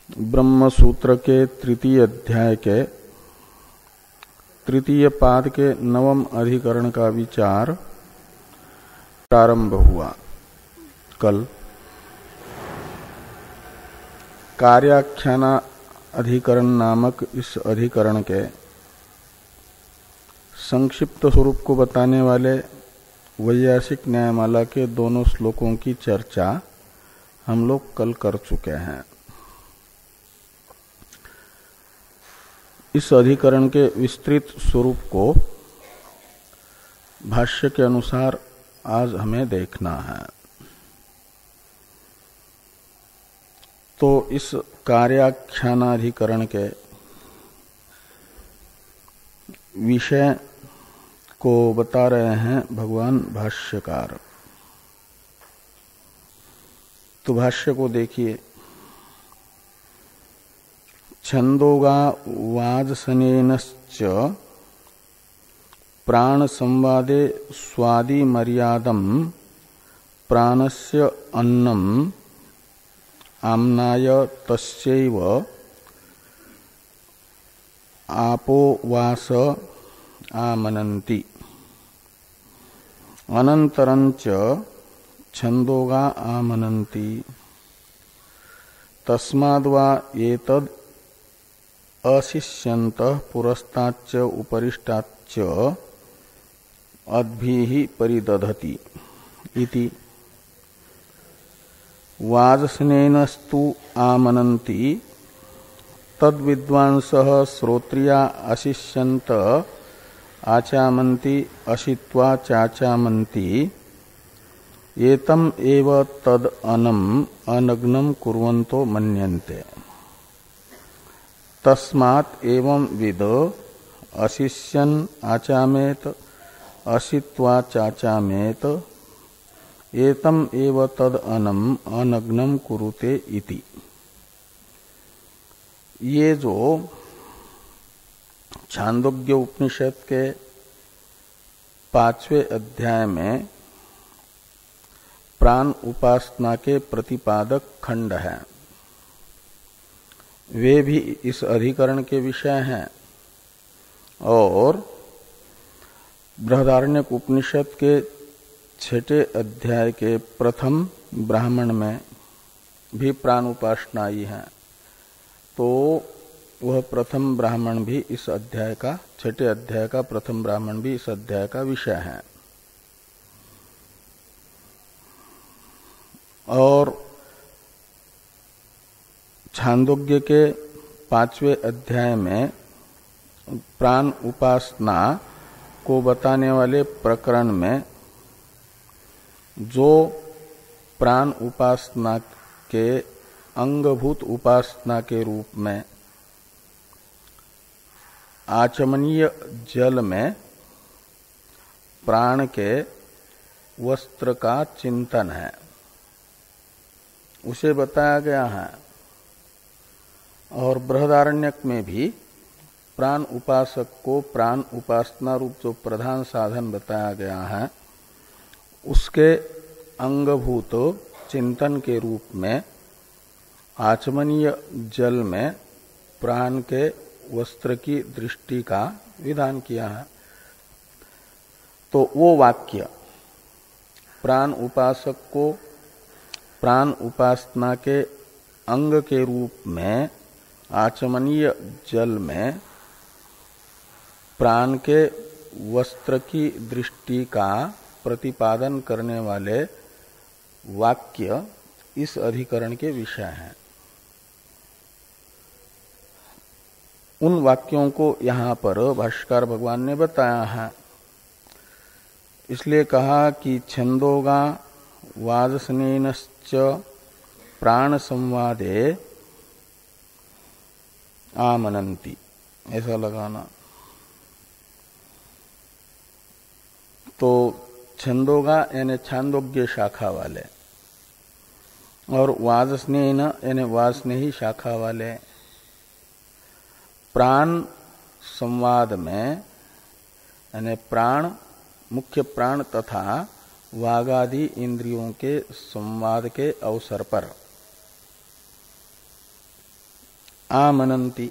ब्रह्म सूत्र के तृतीय अध्याय के तृतीय पाद के नवम अधिकरण का विचार प्रारंभ हुआ। कल कार्याख्याना अधिकरण नामक इस अधिकरण के संक्षिप्त स्वरूप को बताने वाले वैयासिक न्यायमाला के दोनों श्लोकों की चर्चा हम लोग कल कर चुके हैं। इस अधिकरण के विस्तृत स्वरूप को भाष्य के अनुसार आज हमें देखना है। तो इस कार्याख्यानाधिकरण के विषय को बता रहे हैं भगवान भाष्यकार। तो भाष्य को देखिए। छंदोगा वाजसनेनश्च प्राण संवादे स्वादि मर्यादम प्राणस्य अन्नम आम्नाय तस्यैव आपो वास आमनन्ति अनंतरंच छंदोगा आमनन्ति तस्माद्वा एतद् अशिष्यंत पुरस्ताच्च उपरिष्टाच्च अद्भिः परिदधति इति वाजसनेनस्तु आमनन्ति तद्विद्वांसः श्रोत्रिया अशिष्यन्त आचामन्ति अशित्वा चाचामन्ति एतम एव तद अनम अनग्नम कुर्वन्तो मन्यन्ते तस्मात् एवं विद अशिष्यन् आचामेत अशित्वा चाचामेत एतम एव तद अनम अनग्नम कुरुते इति। ये जो छांदोग्य उपनिषद के 5वें अध्याय में प्राण उपासना के प्रतिपादक खंड है, वे भी इस अधिकरण के विषय हैं। और बृहदारण्यक उपनिषद के 6ठे अध्याय के प्रथम ब्राह्मण में भी प्राण उपासना आई है। तो वह प्रथम ब्राह्मण भी इस अध्याय का 6ठे अध्याय का प्रथम ब्राह्मण भी इस अध्याय का विषय है। और छांदोग्य के 5वें अध्याय में प्राण उपासना को बताने वाले प्रकरण में जो प्राण उपासना के अंगभूत उपासना के रूप में आचमनीय जल में प्राण के वस्त्र का चिंतन है, उसे बताया गया है। और बृहदारण्यक में भी प्राण उपासक को प्राण उपासना रूप जो प्रधान साधन बताया गया है, उसके अंगभूत चिंतन के रूप में आचमनीय जल में प्राण के वस्त्र की दृष्टि का विधान किया है। तो वो वाक्य प्राण उपासक को प्राण उपासना के अंग के रूप में आचमनीय जल में प्राण के वस्त्र की दृष्टि का प्रतिपादन करने वाले वाक्य इस अधिकरण के विषय हैं। उन वाक्यों को यहां पर भाष्यकार भगवान ने बताया है। इसलिए कहा कि छंदोगा वाजसनेनश्च प्राण संवादे आमनन्ति, ऐसा लगाना। तो छंदोगा यानी छांदोग्य शाखा वाले और वाजस्नेन यानी वाजस्नेही शाखा वाले प्राण संवाद में यानी प्राण मुख्य प्राण तथा वागादि इंद्रियों के संवाद के अवसर पर आमनंती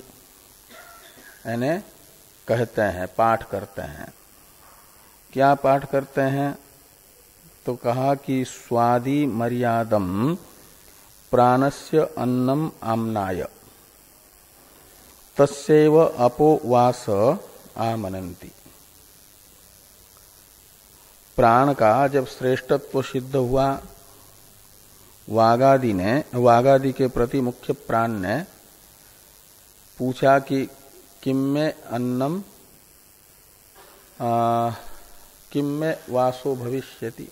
यानी कहते हैं, पाठ करते हैं। क्या पाठ करते हैं? तो कहा कि स्वादि मर्यादम प्राणस्य अन्नम आमनाय तस्यैव अपोवास आमनंती। प्राण का जब श्रेष्ठत्व सिद्ध हुआ, वागादि के प्रति मुख्य प्राण ने पूछा कि किम में अन्नम किम में वासो भविष्यति,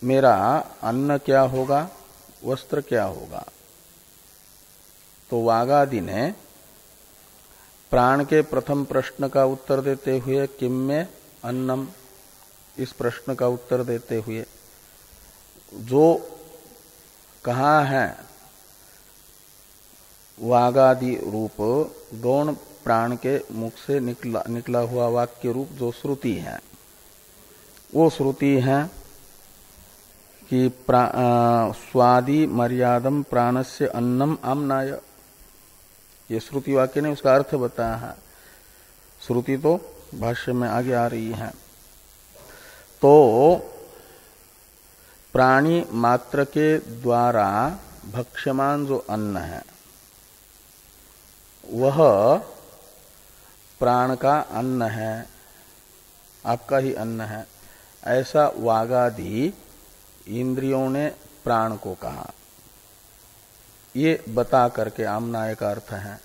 मेरा अन्न क्या होगा, वस्त्र क्या होगा। तो वागादि ने प्राण के प्रथम प्रश्न का उत्तर देते हुए किम में अन्नम, इस प्रश्न का उत्तर देते हुए जो कहाँ है वागादि रूप गौण प्राण के मुख से निकला हुआ वाक्य रूप जो श्रुति है, वो श्रुति है कि स्वादि मर्यादम प्राणस्य अन्नम आमनाय। ये श्रुति वाक्य ने उसका अर्थ बताया है। श्रुति तो भाष्य में आगे आ रही है। तो प्राणी मात्र के द्वारा भक्ष्यमान जो अन्न है वह प्राण का अन्न है, आपका ही अन्न है, ऐसा वागादि इंद्रियों ने प्राण को कहा। ये बता करके आमनाय का अर्थ है।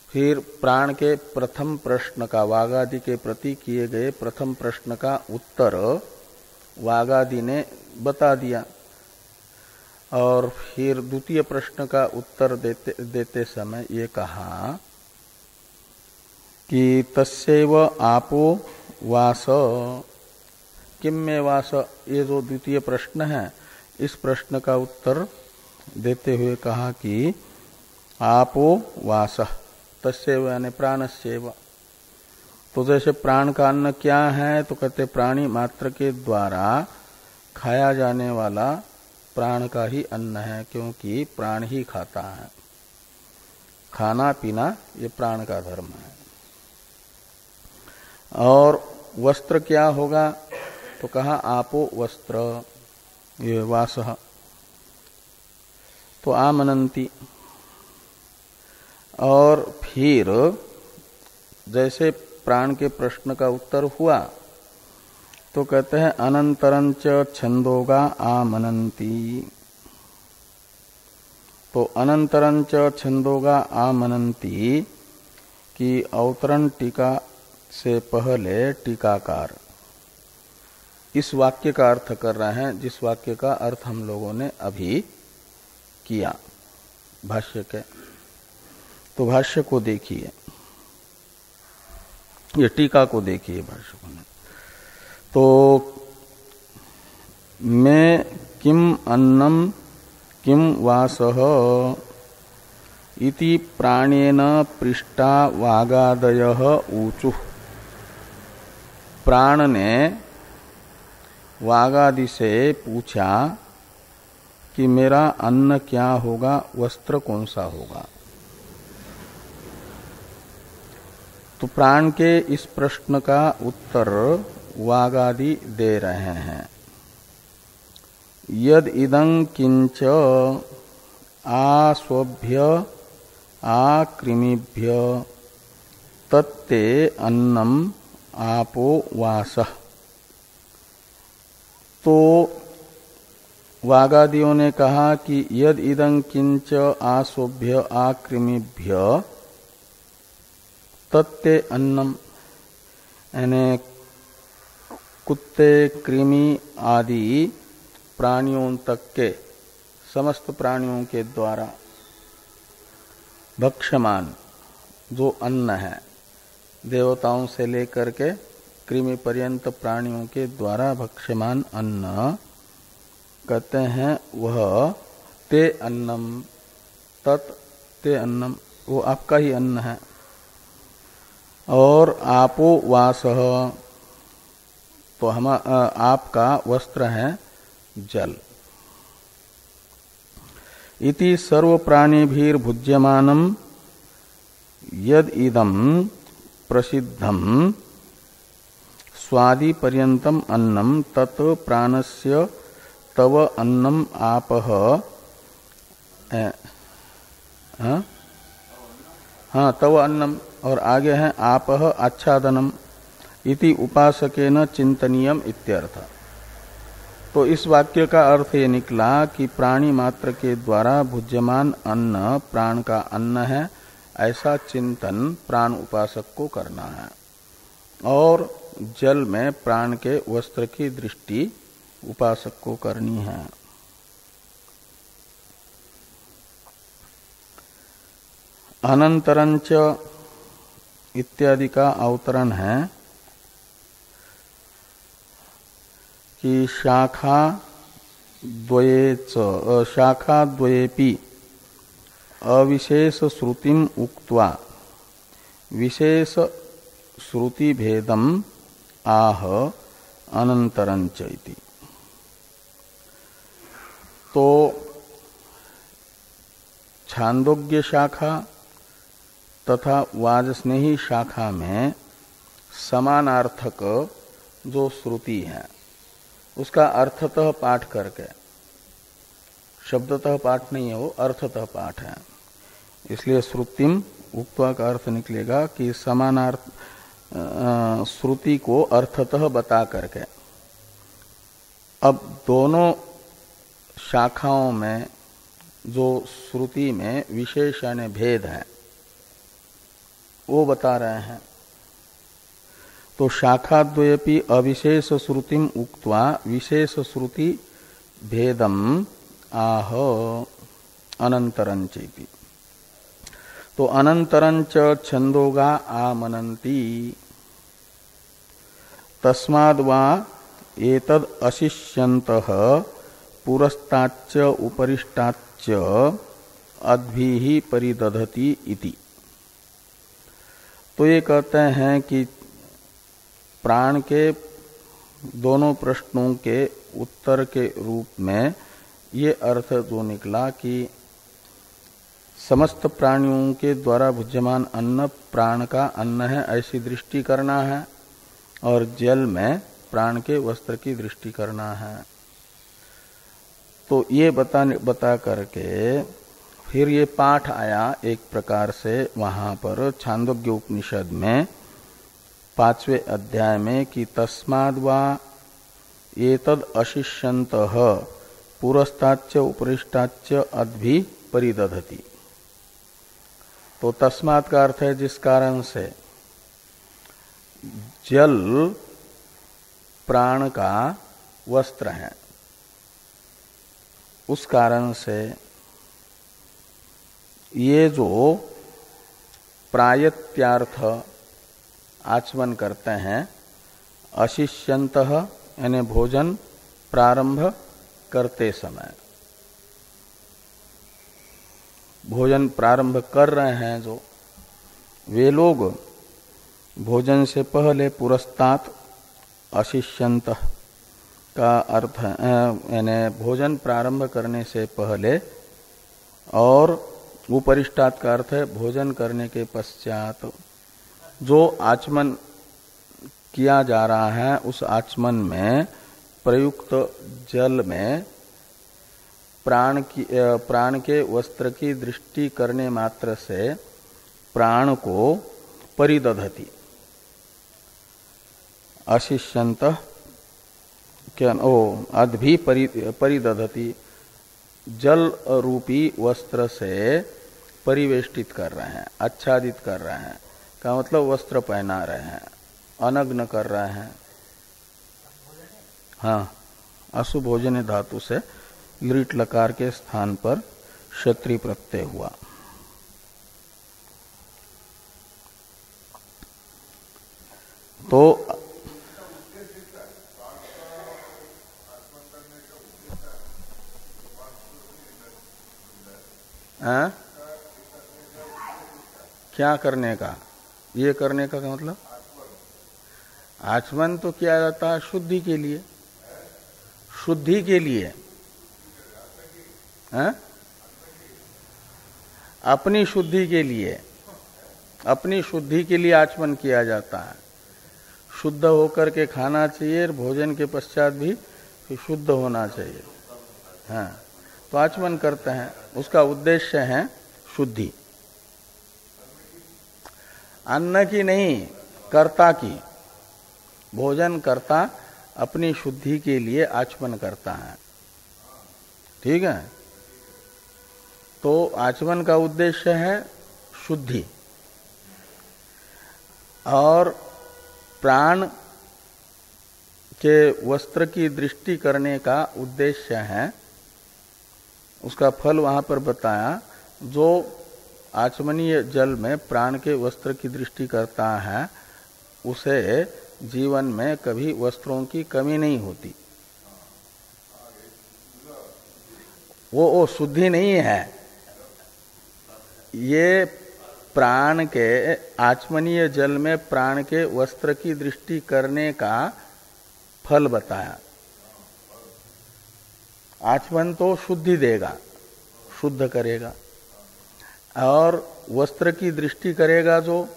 फिर प्राण के प्रथम प्रश्न का, वागादि के प्रति किए गए प्रथम प्रश्न का उत्तर वागादि ने बता दिया। और फिर द्वितीय प्रश्न का उत्तर देते समय ये कहा कि तस्यैव आपो वास, किम में वास, ये जो द्वितीय प्रश्न है, इस प्रश्न का उत्तर देते हुए कहा कि आपो वास तस्यैव यानी प्राणस्यैव। तो जैसे प्राण का अन्न क्या है, तो कहते प्राणी मात्र के द्वारा खाया जाने वाला प्राण का ही अन्न है, क्योंकि प्राण ही खाता है। खाना पीना ये प्राण का धर्म है। और वस्त्र क्या होगा, तो कहा आपो वस्त्र, ये वासः। तो आमनंती। और फिर जैसे प्राण के प्रश्न का उत्तर हुआ तो कहते हैं अनंतरंच छंदोगा आमनंती। तो अनंतरंच छंदोगा आमनंती की अवतरण टीका से पहले टीकाकार इस वाक्य का अर्थ कर रहे हैं, जिस वाक्य का अर्थ हम लोगों ने अभी किया भाष्य के। तो भाष्य को देखिए, ये टीका को देखिए भाष्य को। तो मैं किम अन्नम किम वासः इति प्राणेन पृष्ठा वागादयः ऊचुः। प्राण ने वागादि से पूछा कि मेरा अन्न क्या होगा, वस्त्र कौन सा होगा। तो प्राण के इस प्रश्न का उत्तर वागादि दे रहे हैं। यद इदं किंच आस्वभ्य आकृमिभ्य तत्ते अन्नम आपो वासः। तो वागादियों ने कहा कि यद इदं किंच आस्वभ्य आकृमिभ्य तत्ते अन्नम, यानी कुत्ते कृमि आदि प्राणियों तक के समस्त प्राणियों के द्वारा भक्ष्यमान जो अन्न है, देवताओं से लेकर के कृमि पर्यंत प्राणियों के द्वारा भक्ष्यमान अन्न कहते हैं वह ते अन्नम, तत् ते अन्नम, वो आपका ही अन्न है। और आपो वासः, तो हम आपका वस्त्र है जल। इति सर्व प्राणिभिर्भुज्यमानं यद इदं प्रसिद्धं स्वादि पर्यन्तम अन्नम तत् प्राणस्य तव अन्नम आपः तव अन्नम और आगे है आपः आच्छादनम इति उपासकेन चिंतनीयम इत्यर्थ। तो इस वाक्य का अर्थ ये निकला कि प्राणी मात्र के द्वारा भुज्यमान अन्न प्राण का अन्न है, ऐसा चिंतन प्राण उपासक को करना है। और जल में प्राण के वस्त्र की दृष्टि उपासक को करनी है। अनंतरंच इत्यादि का अवतरण है कि शाखा द्वयेपि अविशेष श्रुतिम उक्त्वा विशेष श्रुति भेदम आह अनंतरंच इति। तो छांदोग्य शाखा तथा वाजस्नेही शाखा में समानार्थक जो श्रुति है उसका अर्थतः पाठ करके, शब्दतः पाठ नहीं है वो, अर्थतः पाठ है, इसलिए श्रुतिम उक्त्वा का अर्थ निकलेगा कि समानार्थ श्रुति को अर्थतः बता करके। अब दोनों शाखाओं में जो श्रुति में विशेष यानी भेद है वो बता रहे हैं। तो शाखाद्वयपि अविशेष श्रुतिम उक्त्वा विशेष श्रुति भेदम आह अनंतरंच इति। तो अनंतरंच छंदोगा आमनन्ति तस्माद् वा एतद् अशिष्यन्तः पुरस्ताच्च उपरिष्टाच्च अद्भिः परिदधति इति। तो ये कहते हैं कि प्राण के दोनों प्रश्नों के उत्तर के रूप में ये अर्थ जो निकला कि समस्त प्राणियों के द्वारा भुज्यमान अन्न प्राण का अन्न है ऐसी दृष्टि करना है, और जल में प्राण के वस्त्र की दृष्टि करना है। तो ये बता करके फिर ये पाठ आया एक प्रकार से वहां पर छांदोग्य उपनिषद में 5वें अध्याय में कि तस्माद् वा एतद् अशिष्यन्तः पुरस्ताच्च उपरिष्टाच्च अद्भि परिदधति। तो तस्मात् का अर्थ है जिस कारण से जल प्राण का वस्त्र है, उस कारण से ये जो प्रायत्यार्थ आचमन करते हैं अशिष्यन्तः यानी भोजन प्रारंभ करते समय, भोजन प्रारंभ कर रहे हैं जो वे लोग भोजन से पहले पुरस्तात् अशिष्यन्तः का अर्थ यानी भोजन प्रारंभ करने से पहले, और उपरिष्टात् का अर्थ है भोजन करने के पश्चात जो आचमन किया जा रहा है उस आचमन में प्रयुक्त जल में प्राण के वस्त्र की दृष्टि करने मात्र से प्राण को परिदधति अशिष्यन्तः अद्भि परिदधति जल रूपी वस्त्र से परिवेष्टित कर रहे हैं, आच्छादित कर रहे हैं, का मतलब वस्त्र पहना रहे हैं, अनग्न कर रहे हैं। हाँ, अशुभोजन धातु से लृट लकार के स्थान पर क्षत्रि प्रत्यय हुआ। तो क्या करने का, ये करने का मतलब आचमन तो किया जाता है शुद्धि के लिए, शुद्धि के लिए। अपनी शुद्धि के लिए आचमन किया जाता है। शुद्ध होकर के खाना चाहिए और भोजन के पश्चात भी शुद्ध होना चाहिए। हाँ, तो आचमन करते हैं, उसका उद्देश्य है शुद्धि, अन्न की नहीं, कर्ता की। भोजन कर्ता अपनी शुद्धि के लिए आचमन करता है। ठीक है, तो आचमन का उद्देश्य है शुद्धि, और प्राण के वस्त्र की दृष्टि करने का उद्देश्य है, उसका फल वहां पर बताया, जो आचमनीय जल में प्राण के वस्त्र की दृष्टि करता है उसे जीवन में कभी वस्त्रों की कमी नहीं होती। वो शुद्धि नहीं है, ये प्राण के आचमनीय जल में प्राण के वस्त्र की दृष्टि करने का फल बताया। आचमन तो शुद्धि देगा, शुद्ध करेगा, और वस्त्र की दृष्टि करेगा जो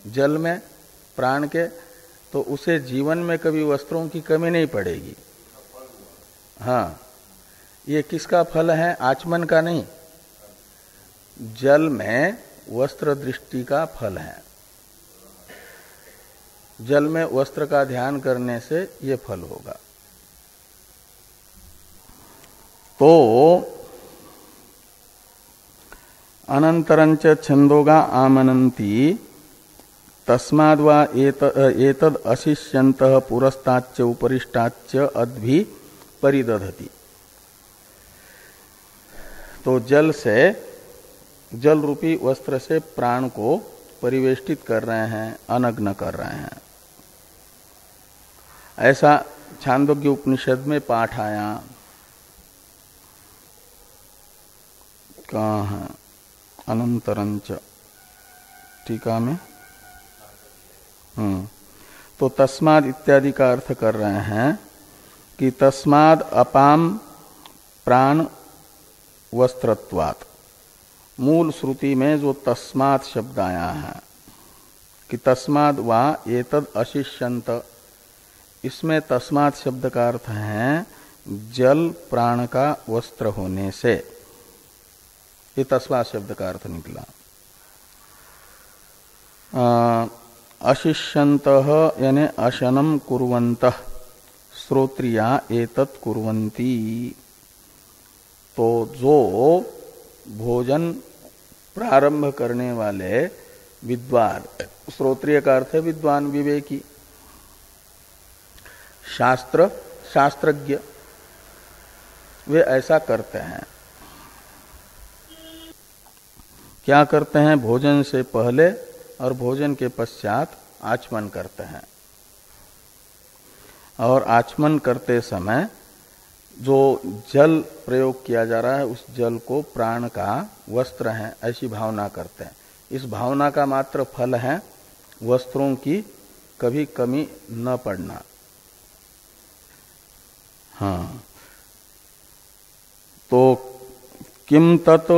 जल में प्राण के, तो उसे जीवन में कभी वस्त्रों की कमी नहीं पड़ेगी। हाँ, ये किसका फल है? आचमन का नहीं, जल में वस्त्र दृष्टि का फल है। जल में वस्त्र का ध्यान करने से ये फल होगा। तो अनंतरंच छंदोगा आमनन्ति तस्माद्वा एतद अशिष्यन्तः पुरस्ताच्च उपरिष्टाच्च अद्भि परिदधति। तो जल रूपी वस्त्र से प्राण को परिवेष्टित कर रहे हैं, अनग्न कर रहे हैं। ऐसा छांदोग्य उपनिषद में पाठ आया। कहाँ है? अनंतरंच टीका में। तो तस्माद इत्यादि का अर्थ कर रहे हैं कि तस्माद अपाम प्राण वस्त्रत्वात्। मूल श्रुति में जो तस्मात् शब्द आया है कि तस्माद वा एतद अशिष्यन्त, इसमें तस्मात् शब्द का अर्थ है जल प्राण का वस्त्र होने से। ये तस्मात् शब्द का अर्थ निकला। अशिष्यन्तः यानी अशनम कुर्वन्तः श्रोत्रिया एतत् कुर्वन्ति। तो जो भोजन प्रारंभ करने वाले विद्वान, श्रोत्रिय का अर्थ है विद्वान, विवेकी, शास्त्रज्ञ, वे ऐसा करते हैं। क्या करते हैं? भोजन से पहले और भोजन के पश्चात आचमन करते हैं। और आचमन करते समय जो जल प्रयोग किया जा रहा है उस जल को प्राण का वस्त्र है, ऐसी भावना करते हैं। इस भावना का मात्र फल है वस्त्रों की कभी कमी न पड़ना। हाँ, तो किम तत्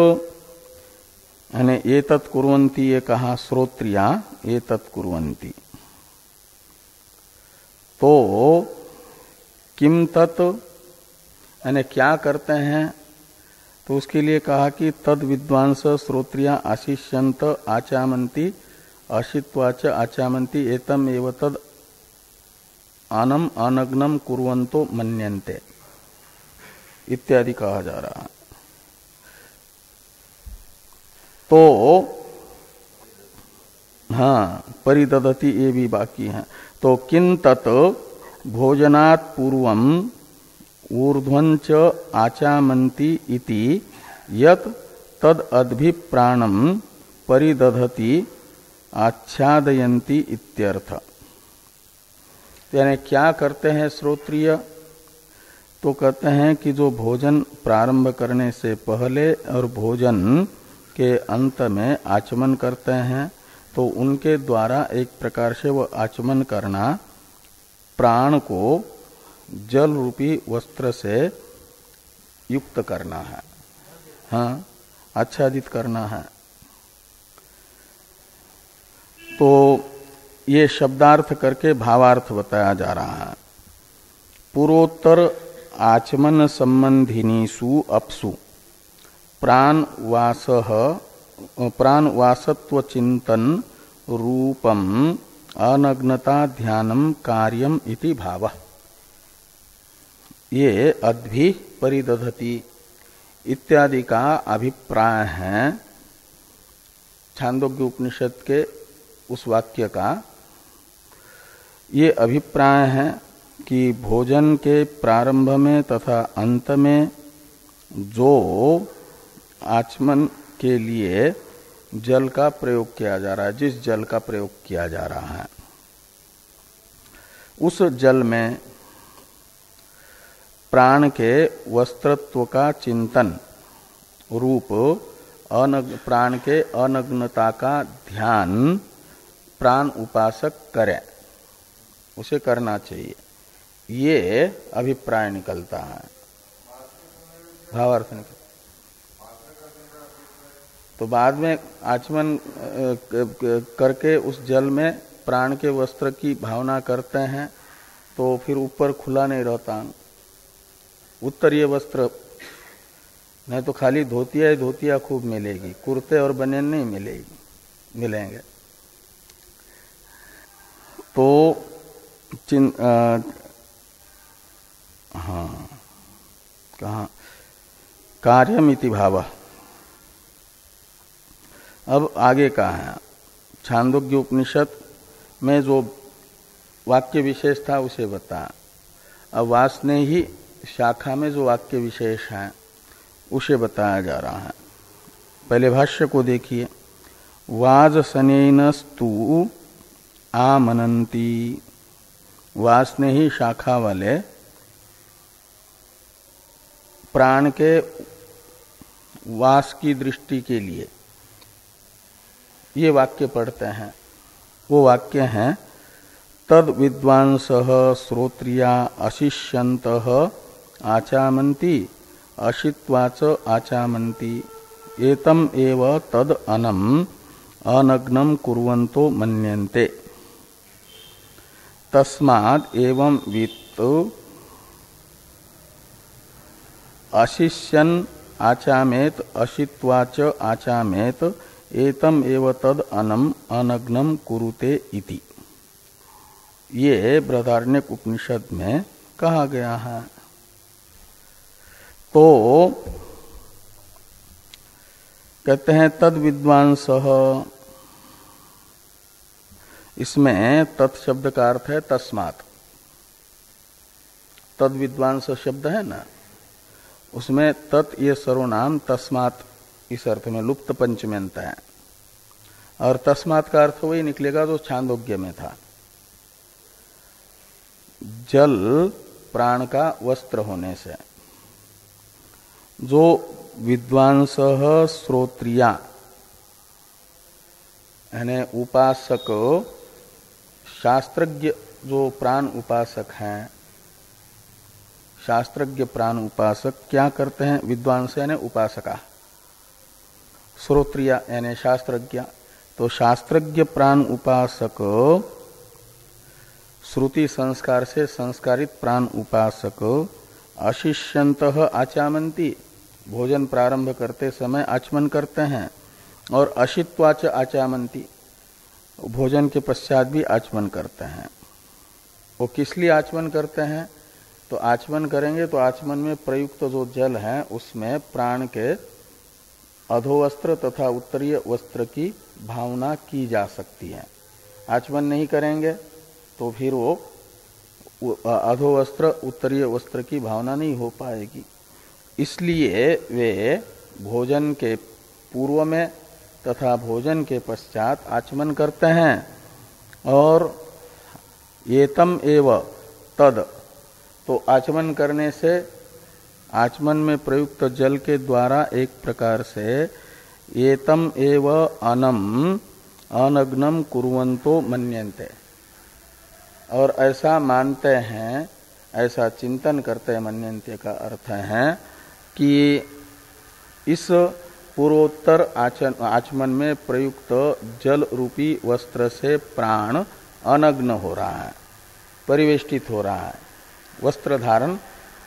यानी एतत् कुर्वन्ति, ये कहा श्रोत्रिया एतत् कुर्वन्ति। तो किम तत् यानी क्या करते हैं? तो उसके लिए कहा कि तद विद्वांस श्रोत्रिया आशिष्यन्त आचामन्ति अशित्वाच आचामन्ति एतम एव तद आनम अनग्नम कुर्वन्तो मन्यन्ते इत्यादि कहा जा रहा है। तो हाँ, परिदधति ये भी बाकी है। तो किन तत् भोजनात् पूर्वम ऊर्ध्वंच आचामन्ति इति यत् तद अद्भिप्राणम परिदधति आच्छादयन्ति इत्यर्थ। यानी क्या करते हैं श्रोत्रिय? तो कहते हैं कि जो भोजन प्रारंभ करने से पहले और भोजन के अंत में आचमन करते हैं, तो उनके द्वारा एक प्रकार से वह आचमन करना प्राण को जल रूपी वस्त्र से युक्त करना है, हाँ, आच्छादित करना है, तो ये शब्दार्थ करके भावार्थ बताया जा रहा है। पूर्वोत्तर आचमन संबंधिनीसु अपसु प्राणवासत्व चिंतन रूपम अनग्नता ध्यानम कार्यम इति भावः। ये अद्भि परिदधति इत्यादि का अभिप्राय है छांदोग्य उपनिषद के उस वाक्य का। ये अभिप्राय है कि भोजन के प्रारंभ में तथा अंत में जो आचमन के लिए जल का प्रयोग किया जा रहा है, जिस जल का प्रयोग किया जा रहा है, उस जल में प्राण के वस्त्रत्व का चिंतन रूप प्राण के अनग्नता का ध्यान प्राण उपासक करे, उसे करना चाहिए, ये अभिप्राय निकलता है, भावार्थ निकलता। तो बाद में आचमन करके उस जल में प्राण के वस्त्र की भावना करते हैं तो फिर ऊपर खुला नहीं रहता, उत्तरीय वस्त्र, नहीं तो खाली धोतिया ही धोतिया खूब मिलेगी, कुर्ते और बनियान नहीं मिलेंगे। तो हाँ, कहाँ कार्यमिति भावः। अब आगे का है छांदोग्य उपनिषद में जो वाक्य विशेष था उसे बता। अब वासने ही शाखा में जो वाक्य विशेष है उसे बताया जा रहा है। पहले भाष्य को देखिए। वाजसनेनस्तु आमनन्ति, वासने ही शाखा वाले प्राण के वास की दृष्टि के लिए ये वाक्य पढ़ते हैं। वो वाक्य हैं तद विद्वांसः श्रोत्रिया अशिष्यन्तः आचामन्ति अशित्वाच आचामन्ति एतम एव तद अनम अनग्नम कुर्वन्तो मन्यन्ते तस्माद् एवं वित्त अशिष्यन् आचामेत अशित्वाच आचामेत एतम एव तद अनम अनग्नम कुरुते इति। ये बृहदारण्यक उपनिषद में कहा गया है। तो कहते हैं तद विद्वांसः, इसमें तत् शब्द का अर्थ है तस्मात्। तद विद्वांस शब्द है ना, उसमें तत् ये सर्वनाम तस्मात् इस अर्थ में लुप्त पंचम्यंत है, और तस्मात् का अर्थ वही निकलेगा जो छांदोग्य में था। जल प्राण का वस्त्र होने से जो विद्वांसः श्रोत्रिया यानी उपासक शास्त्रज्ञ जो प्राण उपासक हैं, शास्त्रज्ञ प्राण उपासक क्या करते हैं? विद्वांस यानी उपासका, श्रोत्रिया यानी शास्त्रज्ञ। तो शास्त्रज्ञ प्राण उपासक श्रुति संस्कार से संस्कारित प्राण उपासक अशिष्यन्तः आचामन्ति, भोजन प्रारंभ करते समय आचमन करते हैं, और अशित्वाच आचामन्ति, भोजन के पश्चात भी आचमन करते हैं। वो किस लिए आचमन करते हैं? तो आचमन करेंगे तो आचमन में प्रयुक्त जो जल है उसमें प्राण के अधोवस्त्र तथा उत्तरीय वस्त्र की भावना की जा सकती है। आचमन नहीं करेंगे तो फिर वो अधोवस्त्र उत्तरीय वस्त्र की भावना नहीं हो पाएगी। इसलिए वे भोजन के पूर्व में तथा भोजन के पश्चात आचमन करते हैं। और एतम एव तद, तो आचमन करने से आचमन में प्रयुक्त जल के द्वारा एक प्रकार से एतम एव अनम अनग्नम कुर्वन्तो मन्यन्ते, और ऐसा मानते हैं, ऐसा चिंतन करते हैं। मन्यन्ते का अर्थ है कि इस पूर्वोत्तर आचमन में प्रयुक्त जल रूपी वस्त्र से प्राण अनग्न हो रहा है, परिवेष्टित हो रहा है, वस्त्र धारण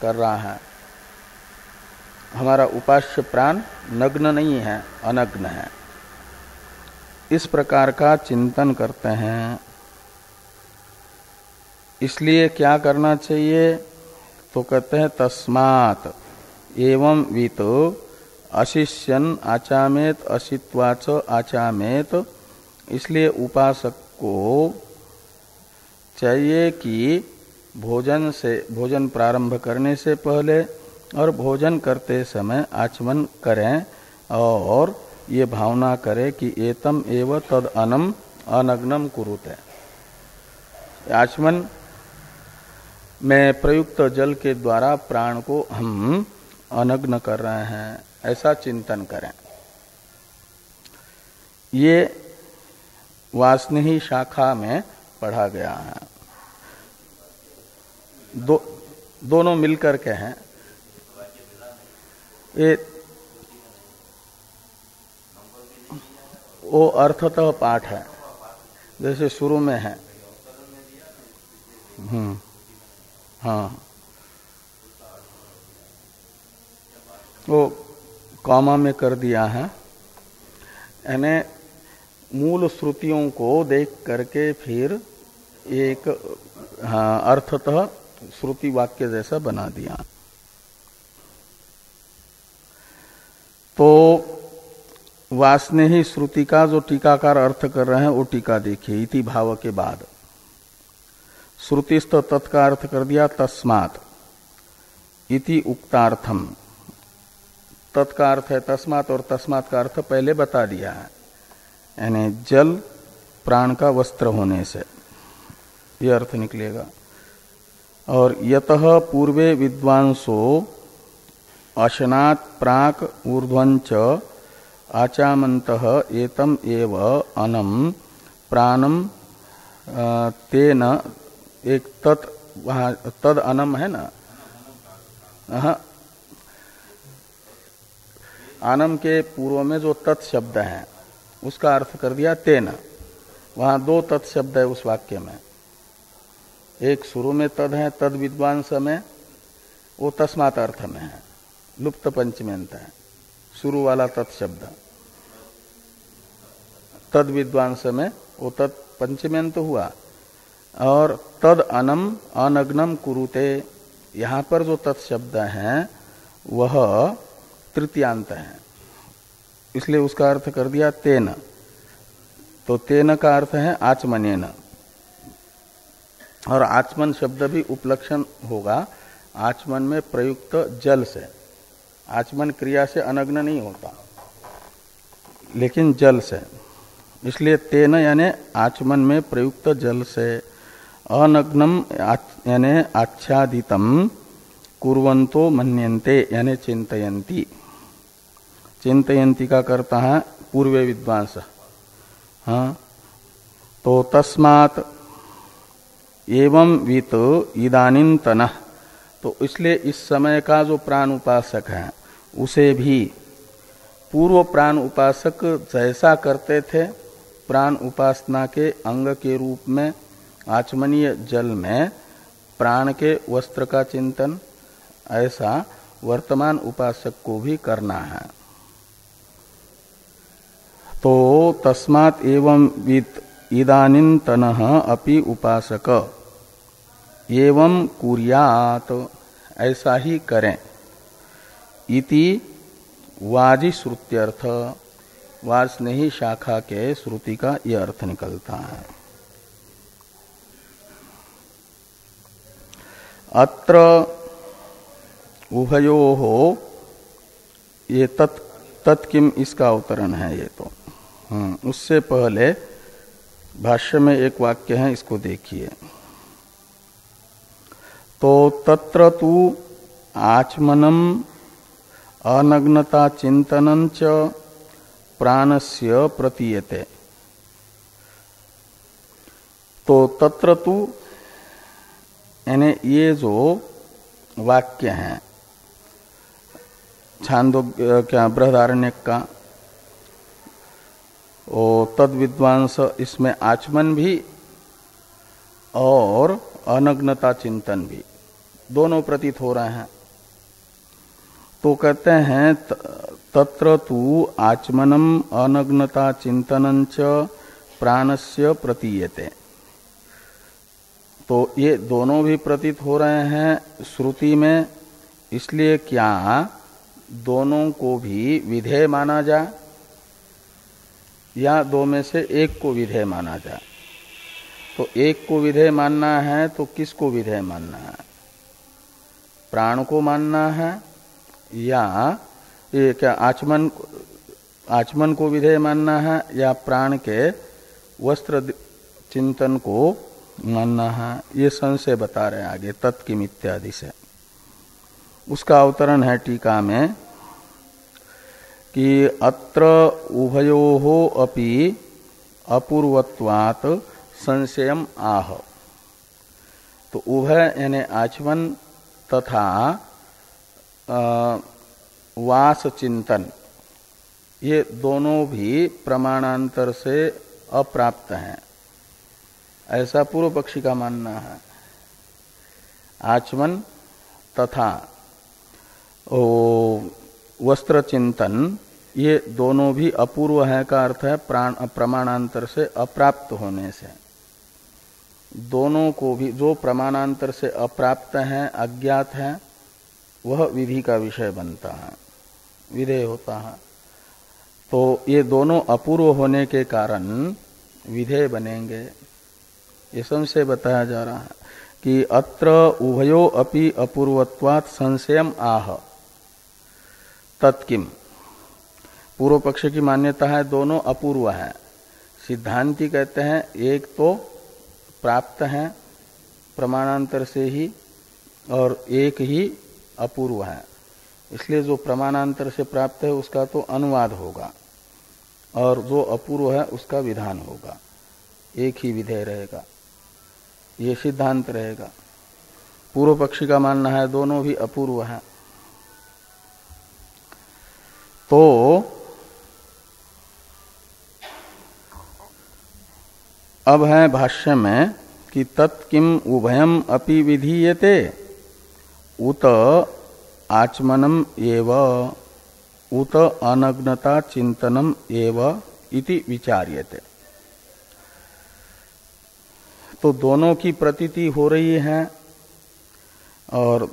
कर रहा है। हमारा उपास्य प्राण नग्न नहीं है, अनग्न है। इस प्रकार का चिंतन करते हैं। इसलिए क्या करना चाहिए? तो कहते हैं तस्मात् एवं वित अशिष्यन आचामेत अशित्वाच आचामेत। इसलिए उपासक को चाहिए कि भोजन प्रारंभ करने से पहले और भोजन करते समय आचमन करें और ये भावना करे कि एतम एव तद अनम अनग्नम कुरुते। आचमन में प्रयुक्त जल के द्वारा प्राण को हम अनग्न कर रहे हैं, ऐसा चिंतन करें। ये वासनीहि शाखा में पढ़ा गया है। दोनों मिलकर के हैं। ये वो अर्थतः पाठ है, जैसे शुरू में है। हाँ, वो कॉमा में कर दिया है। यानी मूल श्रुतियों को देख करके फिर एक अर्थतः श्रुति वाक्य जैसा बना दिया। तो वासनेहि श्रुति का जो टीकाकार अर्थ कर रहे हैं वो टीका देखिए। इति भाव के बाद श्रुतिस्त तत्का अर्थ कर दिया तस्मात्, इति उक्तार्थम। तत्का अर्थ है तस्मात् और तस्मात् का अर्थ पहले बता दिया है, यानी जल प्राण का वस्त्र होने से यह अर्थ निकलेगा। और यतः पूर्वे विद्वांसो अशनात् प्राक ऊर्ध्वंच आचामन्तः एतम एव अनम प्राणम तेन। एक तत् वहाँ तद अनम है ना, आनम के पूर्व में जो तत् शब्द है उसका अर्थ कर दिया तेन। वहां दो तत् शब्द है उस वाक्य में। एक शुरू में तद है, तद विद्वांस में, वो तस्मात् अर्थ में है, लुप्त पंचमेंत है शुरू वाला तत् शब्द। तद विद्वांस में वो तत् पंचमेंत हुआ। और तद अनम अनग्नम कुरुते, यहां पर जो तत् शब्द है वह तृतीयांत है, इसलिए उसका अर्थ कर दिया तेन। तो तेन का अर्थ है आचमनेन, और आचमन शब्द भी उपलक्षण होगा आचमन में प्रयुक्त जल से। आचमन क्रिया से अनग्न नहीं होता, लेकिन जल से। इसलिए तेन यानी आचमन में प्रयुक्त जल से, अनग्नम यानी आच्छादितम कुर्वन्तो मन्यन्ते यानी चिंतयन्ति। चिंतयन्ति का करता है पूर्वे विद्वांस। हाँ, तो तस्मात् एवं वित इदानीन्तन। तो इसलिए इस समय का जो प्राण उपासक है उसे भी पूर्व प्राण उपासक जैसा करते थे, प्राण उपासना के अंग के रूप में आचमनीय जल में प्राण के वस्त्र का चिंतन, ऐसा वर्तमान उपासक को भी करना है। तो तस्मात् एवं वित इदानीन्तनः अपि उपासक एवं कुर्यात्, ऐसा ही करें। इति वाजी श्रुत्यर्थ, वासनेहि शाखा के श्रुति का यह अर्थ निकलता है। अत्र उभयोः ये तत्किम इसका अवतरण है। ये तो उससे पहले भाष्य में एक वाक्य है, इसको देखिए। तो तत्र तु आचमनम अनग्नता चिंतनं च प्राणस्य प्रतीयते। तो तत्र तु यानी ये जो वाक्य हैं छांदोग्य क्या बृहदारण्यक का, तद विद्वांस इसमें आचमन भी और अनग्नता चिंतन भी दोनों प्रतीत हो रहे हैं। तो कहते हैं तत्र तु आचमनम अनग्नता चिंतनं च प्राणस्य प्रतीयते। तो ये दोनों भी प्रतीत हो रहे हैं श्रुति में, इसलिए क्या दोनों को भी विधेय माना जाए या दो में से एक को विधेय माना जाए? तो एक को विधेय मानना है तो किसको विधेय मानना है? प्राण को मानना है या ये क्या आचमन को विधेय मानना है या प्राण के वस्त्र चिंतन को मानना है? ये संशय बता रहे आगे तत्किम इत्यादि से। उसका अवतरण है टीका में कि अत्र उभयोः अपि अपूर्वत्वात् संशयम आह। तो उभय यानी आचमन तथा वास चिंतन ये दोनों भी प्रमाणांतर से अप्राप्त हैं, ऐसा पूर्व पक्षी का मानना है। आचमन तथा वस्त्र चिंतन ये दोनों भी अपूर्व है का अर्थ है प्रमाणांतर से अप्राप्त होने से। दोनों को भी जो प्रमाणांतर से अप्राप्त हैं, अज्ञात हैं, वह विधि का विषय बनता है, विधेय होता है। तो ये दोनों अपूर्व होने के कारण विधेय बनेंगे। ये संशय बताया जा रहा है कि अत्र उभयो अपि अपूर्वत्वात् संशयम आह तत्किम। पूर्व पक्ष की मान्यता है दोनों अपूर्व है। सिद्धांती कहते हैं एक तो प्राप्त है प्रमाणांतर से ही और एक ही अपूर्व है, इसलिए जो प्रमाणांतर से प्राप्त है उसका तो अनुवाद होगा और जो अपूर्व है उसका विधान होगा, एक ही विधेय रहेगा, ये सिद्धांत रहेगा। पूर्व पक्षी का मानना है दोनों भी अपूर्व है। तो अब है भाष्य में कि तत्किम उभयम अपि विधीयते उत आचमनम एव उत अनग्नता चिंतनम एव इति विचार्यते। तो दोनों की प्रतीति हो रही है, और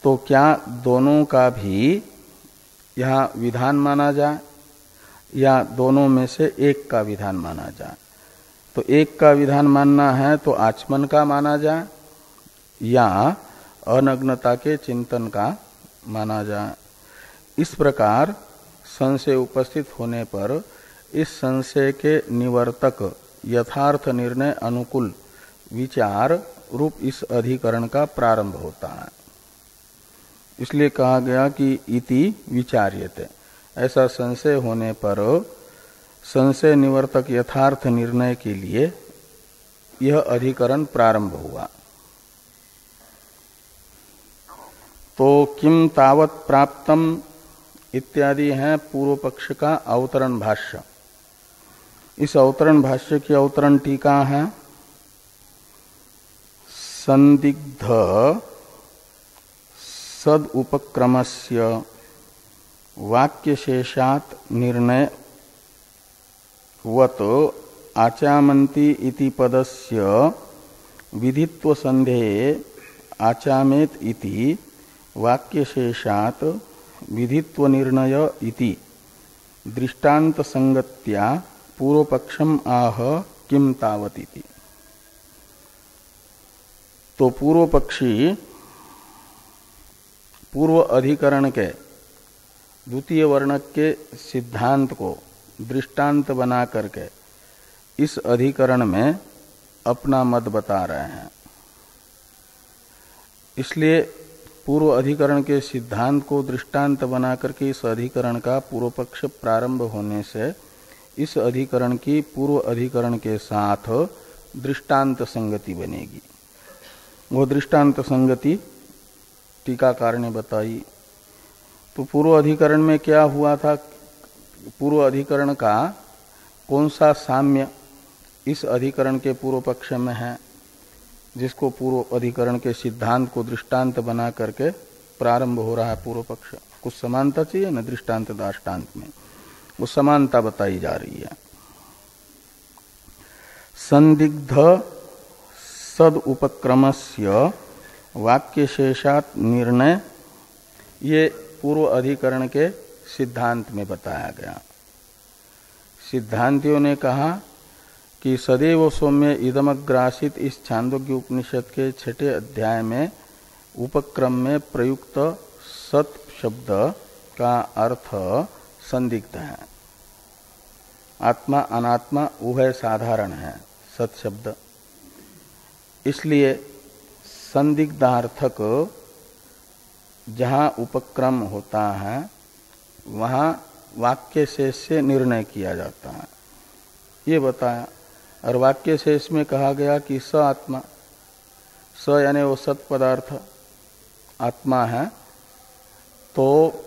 तो क्या दोनों का भी यहाँ विधान माना जाए या दोनों में से एक का विधान माना जाए? तो एक का विधान मानना है तो आचमन का माना जाए या अनग्नता के चिंतन का माना जाए। इस प्रकार संशय उपस्थित होने पर इस संशय के निवर्तक यथार्थ निर्णय अनुकूल विचार रूप इस अधिकरण का प्रारंभ होता है। इसलिए कहा गया कि इति विचार्यते। ऐसा संशय होने पर संशय निवर्तक यथार्थ निर्णय के लिए यह अधिकरण प्रारंभ हुआ। तो किम तावत प्राप्तम इत्यादि है पूर्व पक्ष का अवतरण भाष्य। इस अवतरण भाष्य की अवतरण टीका है संदिग्ध सद उपक्रमस्य वाक्यशेषात् निर्णय वत आचामन्ति इति पदस्य विधित्व संदेह आचामेत इति वाक्यशेषात् विधित्व निर्णय इति दृष्टांत संगत्या पूर्वपक्षम आह किम तावत इति। तो पूर्व पक्षी पूर्व अधिकरण के द्वितीय वर्णक के सिद्धांत को दृष्टांत बना करके इस अधिकरण में अपना मत बता रहे हैं। इसलिए पूर्व अधिकरण के सिद्धांत को दृष्टांत बना करके इस अधिकरण का पूर्व पक्ष प्रारंभ होने से इस अधिकरण की पूर्व अधिकरण के साथ दृष्टांत संगति बनेगी। वो दृष्टांत संगति टीकाकार ने बताई। तो पूर्व अधिकरण में क्या हुआ था? पूर्व अधिकरण का कौन सा साम्य इस अधिकरण के पूर्व पक्ष में है, जिसको पूर्व अधिकरण के सिद्धांत को दृष्टांत बना करके प्रारंभ हो रहा है पूर्व पक्ष। कुछ समानता चाहिए न दृष्टांत दाष्टान्त में, वो समानता बताई जा रही है। संदिग्ध सद उपक्रमस्य वाक्यशेषात निर्णय, ये पूर्व अधिकरण के सिद्धांत में बताया गया। सिद्धांतियों ने कहा कि सदैव सौम्य इदमग्रासित इस छांदोग्य उपनिषद के 6ठे अध्याय में उपक्रम में प्रयुक्त सत शब्द का अर्थ संदिग्ध है। आत्मा अनात्मा उभय साधारण है सत शब्द, इसलिए संदिग्धार्थक जहाँ उपक्रम होता है वहाँ वाक्य शेष से निर्णय किया जाता है, ये बताया। और वाक्य शेष में कहा गया कि स आत्मा, स यानी वो सत पदार्थ आत्मा है, तो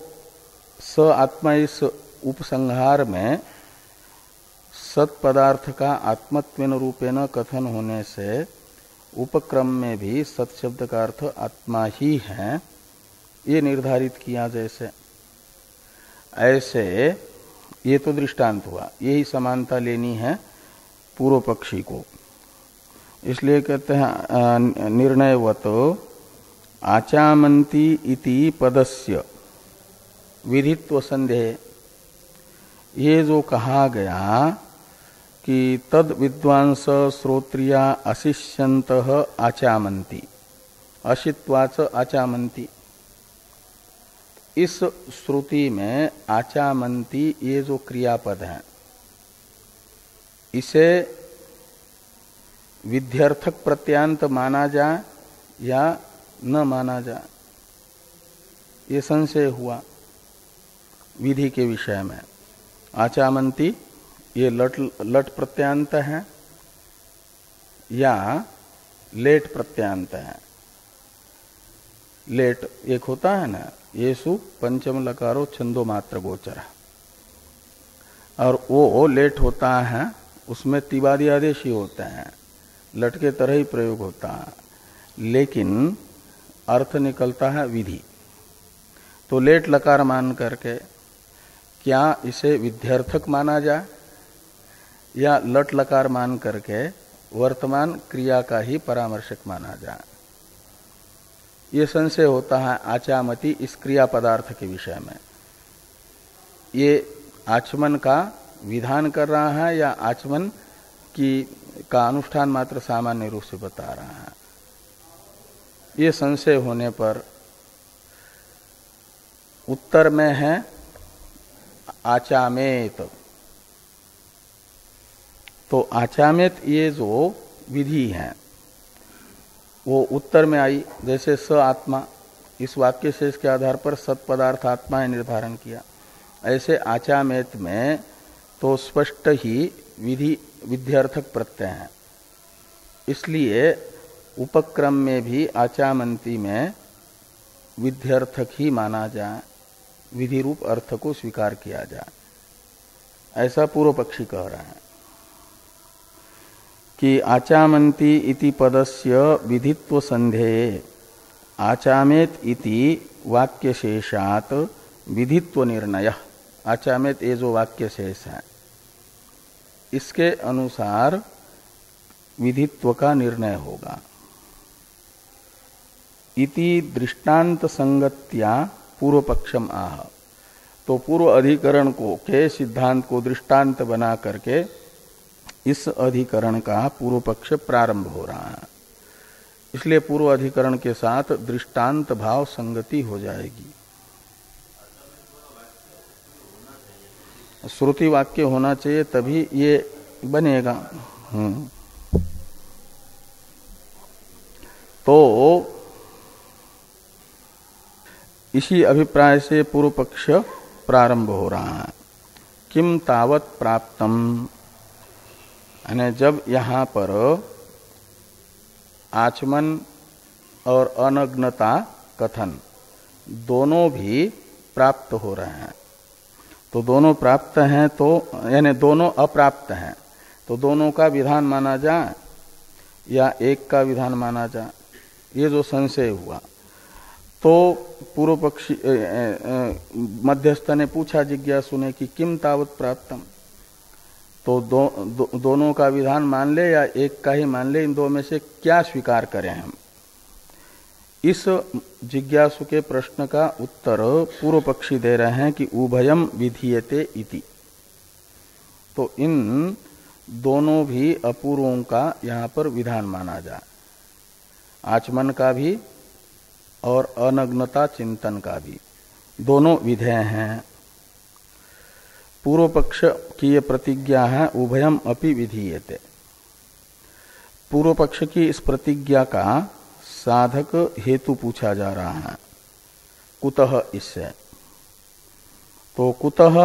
स आत्मा इस उपसंहार में सत पदार्थ का आत्मत्वेन रूपेण कथन होने से उपक्रम में भी सत शब्द का अर्थ आत्मा ही है, ये निर्धारित किया। जैसे ऐसे ये तो दृष्टांत हुआ, यही समानता लेनी है पूर्व पक्षी को। इसलिए कहते हैं निर्णयवत आचामन्ति इति पदस्य विधित्व संदेह, ये जो कहा गया कि तद विद्वांस श्रोत्रिया अशिष्यन्तः आचामन्ति, अशित्वाच आचामन्ति, इस श्रुति में आचामन्ति ये जो क्रियापद है इसे विध्यर्थक प्रत्यांत माना जाए या न माना जाए, ये संशय हुआ विधि के विषय में। आचामन्ति ये लट प्रत्यांत है या लेट प्रत्यांत है। लेट एक होता है ना, येसु पंचम लकारो छंदो मात्र गोचर, और वो लेट होता है, उसमें तिवादी आदेश ही होते हैं, लट के तरह ही प्रयोग होता है, लेकिन अर्थ निकलता है विधि। तो लेट लकार मान करके क्या इसे विध्यर्थक माना जाए या लट लकार मान करके वर्तमान क्रिया का ही परामर्शक माना जाए, ये संशय होता है आचामति इस क्रिया पदार्थ के विषय में। ये आचमन का विधान कर रहा है या आचमन का अनुष्ठान मात्र सामान्य रूप से बता रहा है, ये संशय होने पर उत्तर में है आचामेत। तो आचामेत ये जो विधि है वो उत्तर में आई, जैसे स आत्मा, इस वाक्य शेष के आधार पर सत पदार्थ आत्मा है निर्धारण किया। ऐसे आचामेत में तो स्पष्ट ही विधि विध्यर्थक प्रत्यय है, इसलिए उपक्रम में भी आचामन्ति में विध्यर्थक ही माना जाए, विधि रूप अर्थ को स्वीकार किया जाए, ऐसा पूर्व पक्षी कह रहा है कि आचामन्ति इति पदस्य विधित्व संदेहे आचामेत इति वाक्यशेषात विधित्व निर्णय। आचामेत ये जो वाक्य शेष है इसके अनुसार विधित्व का निर्णय होगा। इति दृष्टांत संगत्या पूर्व पक्षम आह, तो पूर्व अधिकरण को के सिद्धांत को दृष्टांत बना करके इस अधिकरण का पूर्व पक्ष प्रारंभ हो रहा है। इसलिए पूर्व अधिकरण के साथ दृष्टांत भाव संगति हो जाएगी। श्रुति वाक्य होना चाहिए तभी ये बनेगा। तो इसी अभिप्राय से पूर्व पक्ष प्रारंभ हो रहा है। किम तावत प्राप्तम, यानी जब यहाँ पर आचमन और अनग्नता कथन दोनों भी प्राप्त हो रहे हैं, तो दोनों प्राप्त हैं तो यानी दोनों अप्राप्त हैं, तो दोनों का विधान माना जाए या एक का विधान माना जाए, ये जो संशय हुआ। तो पूर्व पक्षी मध्यस्थ ने पूछा जिज्ञासु ने कि किम तावत प्राप्तम, तो दोनों का विधान मान ले या एक का ही मान ले, इन दो में से क्या स्वीकार करें हम। इस जिज्ञासु के प्रश्न का उत्तर पूर्व पक्षी दे रहे हैं कि उभयम विधीयते इति। तो इन दोनों भी अपूर्वों का यहाँ पर विधान माना जाए, आचमन का भी और अनग्नता चिंतन का भी, दोनों विधेय हैं। पूर्व पक्ष की ये प्रतिज्ञा है उभयम अपि विधीयते। पूर्व पक्ष की इस प्रतिज्ञा का साधक हेतु पूछा जा रहा है, कुतः इससे। तो कुतः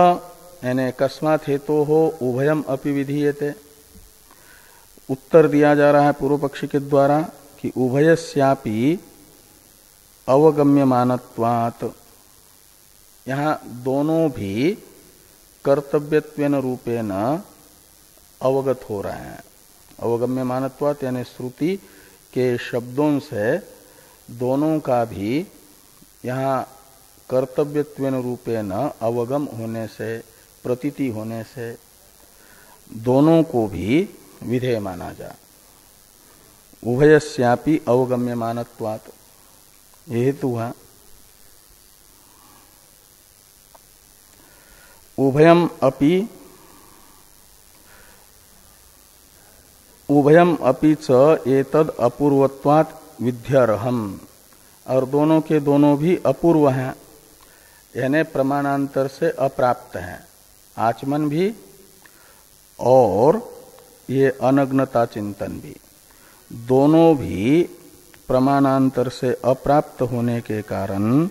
यानी कस्मात् हेतु हो उभयम अपि विधीयते। उत्तर दिया जा रहा है पूर्व पक्षी के द्वारा कि उभयस्यापि अवगम्यमानत्वात्, यहाँ दोनों भी कर्तव्यत्वेन रूपेण अवगत हो रहे हैं। अवगम्यमानत्वात् यानी श्रुति के शब्दों से दोनों का भी यहाँ कर्तव्यत्वेन रूपेण अवगम होने से, प्रतीति होने से दोनों को भी विधेय माना जाए। उभयस्यापि अवगम्यमानत्वात् ये हेतु है। उभयम अपि च एतद अपूर्वत्वात् विध्यर्हम्, और दोनों के दोनों भी अपूर्व हैं, यानी प्रमाणांतर से अप्राप्त हैं। आचमन भी और ये अनग्नता चिंतन भी, दोनों भी प्रमाणांतर से अप्राप्त होने के कारण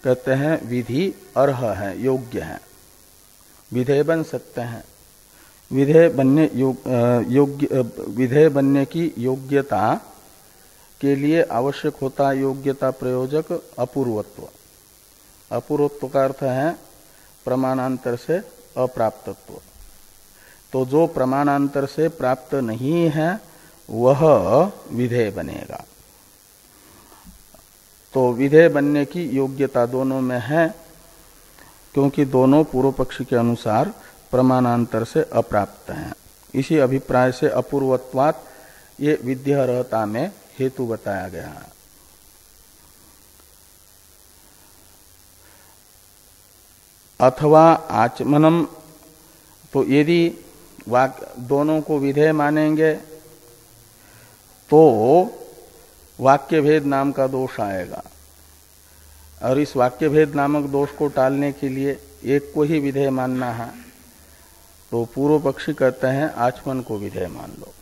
कहते हैं विधि अर्ह है, योग्य है, विधेय बन सकते हैं। विधेय बनने की योग्यता के लिए आवश्यक होता योग्यता प्रयोजक अपूर्वत्व। अपूर्वत्व का अर्थ है प्रमाणांतर से अप्राप्तत्व। तो जो प्रमाणांतर से प्राप्त नहीं है वह विधेय बनेगा। तो विधेय बनने की योग्यता दोनों में है, क्योंकि दोनों पूर्व पक्ष के अनुसार प्रमाणांतर से अप्राप्त हैं। इसी अभिप्राय से अपूर्वत्वात् ये विध्यर्हता में हेतु बताया गया है। अथवा आचमनम, तो यदि दोनों को विधेय मानेंगे तो वाक्य भेद नाम का दोष आएगा, और इस वाक्य भेद नामक दोष को टालने के लिए एक को ही विधेय मानना है। तो पूर्व पक्षी कहते हैं आचमन को विधेय मान लो,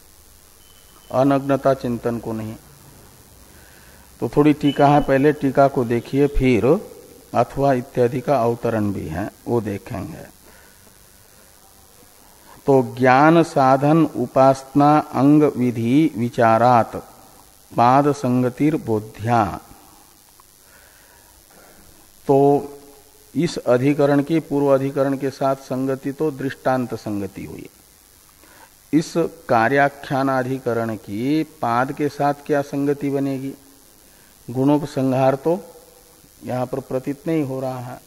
अनग्नता चिंतन को नहीं। तो थोड़ी टीका है, पहले टीका को देखिए, फिर अथवा इत्यादि का अवतरण भी है वो देखेंगे। तो ज्ञान साधन उपासना अंग विधि विचारात पाद संगतिर बोध्या। तो इस अधिकरण की पूर्व अधिकरण के साथ संगति तो दृष्टांत संगति हुई। इस कार्याख्यानाधिकरण की पाद के साथ क्या संगति बनेगी? गुणोपसंहार तो यहाँ पर प्रतीत नहीं हो रहा है।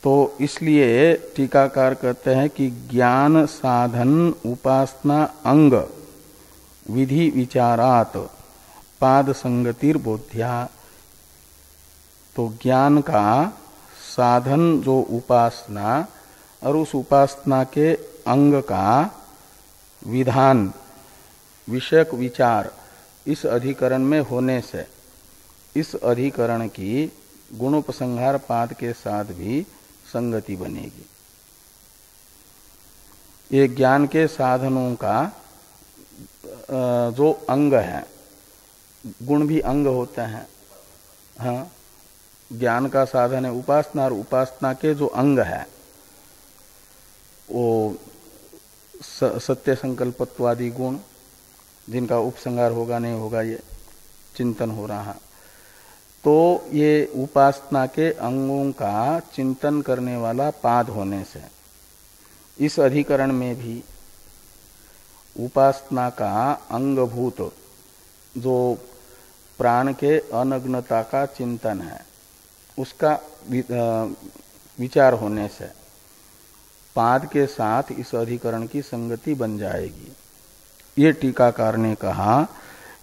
तो इसलिए टीकाकार कहते हैं कि ज्ञान साधन उपासना अंग विधि विचारात पाद संगतिर बोध्या। तो ज्ञान का साधन जो उपासना और उस उपासना के अंग का विधान विषयक विचार इस अधिकरण में होने से इस अधिकरण की गुणोपसंहार पाद के साथ भी संगति बनेगी। ये ज्ञान के साधनों का जो अंग है, गुण भी अंग होते हैं। हाँ, ज्ञान का साधन है उपासना, और उपासना के जो अंग है वो सत्य संकल्पत्वादि गुण, जिनका उपसंहार होगा नहीं होगा ये चिंतन हो रहा है। तो ये उपासना के अंगों का चिंतन करने वाला पाद होने से इस अधिकरण में भी उपासना का अंगभूत जो प्राण के अनग्नता का चिंतन है उसका विचार होने से पाद के साथ इस अधिकरण की संगति बन जाएगी। ये टीकाकार ने कहा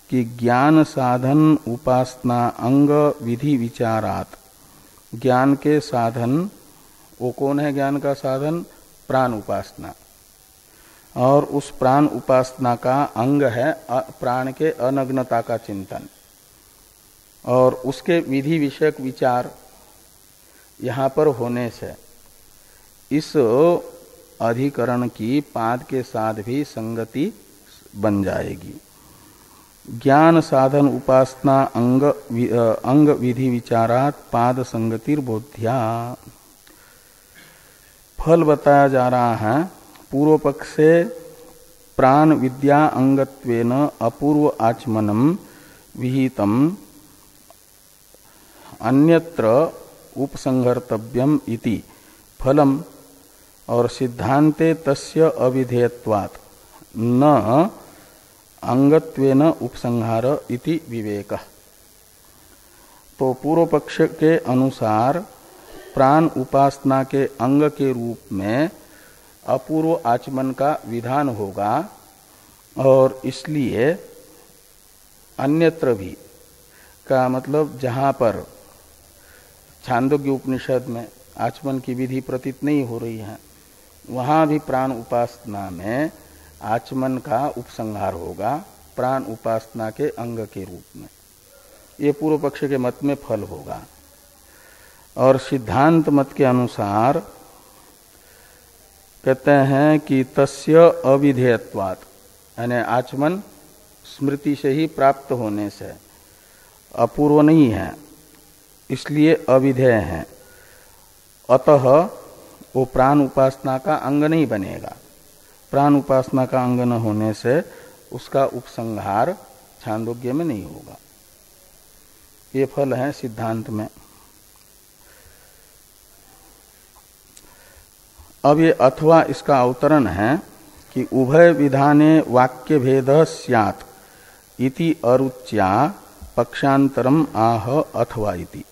कि ज्ञान साधन उपासना अंग विधि विचारात, ज्ञान के साधन वो कौन है? ज्ञान का साधन प्राण उपासना, और उस प्राण उपासना का अंग है प्राण के अनग्नता का चिंतन, और उसके विधि विषयक विचार यहाँ पर होने से इस अधिकरण की पाद के साथ भी संगति बन जाएगी। ज्ञान साधन उपासना अंग विधि विचारात पाद संगतिर बोध्या। फल बताया जा रहा है पूर्व पक्ष से प्राण विद्या अंगत्वेन अपूर्व आचमनम विहितम अन्यत्र उपसंहर्तव्यम इति फलम, और सिद्धांते तस्य अविधेयत्वात् न अंगत्वेन उपसंहार इति विवेकः। तो पूर्व पक्ष के अनुसार प्राण उपासना के अंग के रूप में अपूर्व आचमन का विधान होगा, और इसलिए अन्यत्र भी का मतलब जहाँ पर छांदोग्य उपनिषद में आचमन की विधि प्रतीत नहीं हो रही है वहाँ भी प्राण उपासना में आचमन का उपसंहार होगा प्राण उपासना के अंग के रूप में। ये पूर्व पक्ष के मत में फल होगा। और सिद्धांत मत के अनुसार कहते हैं कि तस्य अविधेयत्वात्, यानी आचमन स्मृति से ही प्राप्त होने से अपूर्व नहीं है, इसलिए अविधेय है, अतः वो प्राण उपासना का अंग नहीं बनेगा। प्राण उपासना का अंग न होने से उसका उपसंहार छांदोग्य में नहीं होगा। ये फल है सिद्धांत में। अब ये अथवा इसका अवतरण है कि उभय विधाने वाक्य भेद स्यात् इति अरुच्या पक्षांतरम आह अथवा इति।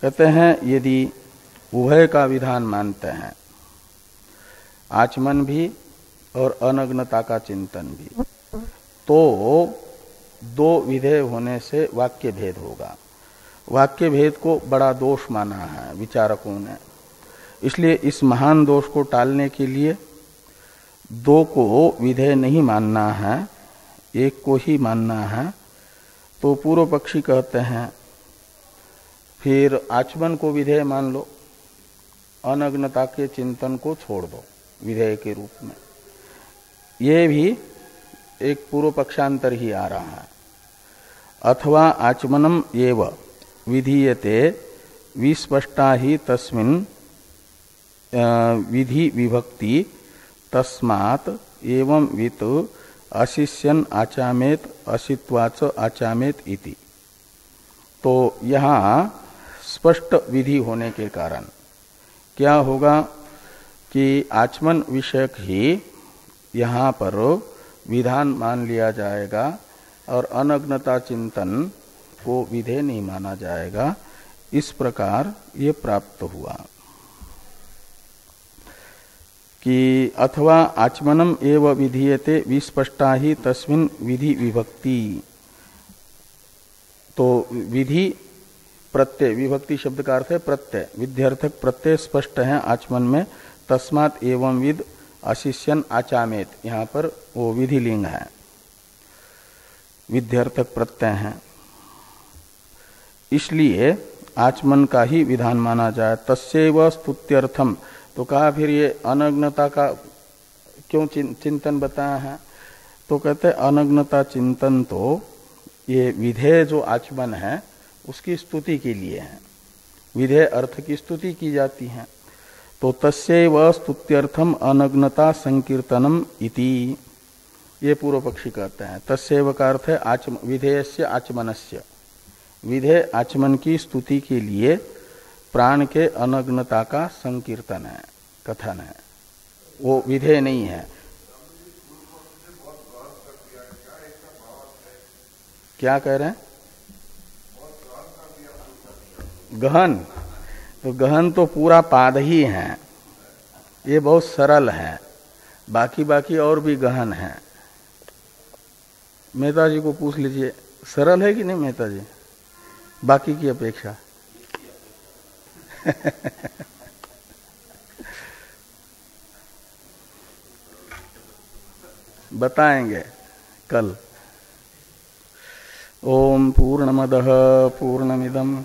कहते हैं यदि उभय का विधान मानते हैं, आचमन भी और अनग्नता का चिंतन भी, तो दो विधेय होने से वाक्य भेद होगा। वाक्य भेद को बड़ा दोष माना है विचारकों ने, इसलिए इस महान दोष को टालने के लिए दो को विधेय नहीं मानना है, एक को ही मानना है। तो पूर्व पक्षी कहते हैं फिर आचमन को विधेय मान लो, अनग्नता के चिंतन को छोड़ दो विधेय के रूप में। ये भी एक पूर्व पक्षांतर ही आ रहा है। अथवा आचमनम एव विधीयते विस्पष्टा ही तस्मिन् विधि विभक्ति तस्मात् एवं वित अशिष्यन आचामेत असित्वाच आचामेत इति। तो यहाँ स्पष्ट विधि होने के कारण क्या होगा कि आचमन विषयक ही यहाँ पर विधान मान लिया जाएगा और अनग्नता चिंतन को विधेय नहीं माना जाएगा। इस प्रकार ये प्राप्त हुआ कि अथवा आचमनम एव विधीयते विस्पष्टा ही तस्मिन् विधि विभक्ति। तो विधि प्रत्यय, विभक्ति शब्द का अर्थ है प्रत्यय, विध्यर्थक प्रत्यय स्पष्ट है आचमन में। तस्मात् एवं विद अशिष्यन आचामेत, यहाँ पर वो विधि लिंग है, विध्यर्थक प्रत्यय है, इसलिए आचमन का ही विधान माना जाए। तस्यैव स्तुत्यर्थम, तो कहा फिर ये अनग्नता का क्यों चिंतन बताया है? तो कहते अनग्नता चिंतन तो ये विधेय जो आचमन है उसकी स्तुति के लिए है, विधेय अर्थ की स्तुति की जाती है। तो तस्यैव स्तुत्यर्थम अनग्नता संकीर्तनम इति, ये पूर्व पक्षी कहते हैं। तस्यैव का अर्थ है विधेयस्य आचमनस्य, विधेय आचमन की स्तुति के लिए प्राण के अनग्नता का संकीर्तन है, कथन है, वो विधेय नहीं है। क्या कह रहे हैं? गहन, तो गहन तो पूरा पाद ही है, ये बहुत सरल है, बाकी और भी गहन है। मेहता जी को पूछ लीजिए, सरल है कि नहीं मेहता जी, बाकी की अपेक्षा? बताएंगे कल। ओम पूर्णमदः पूर्णमिदम्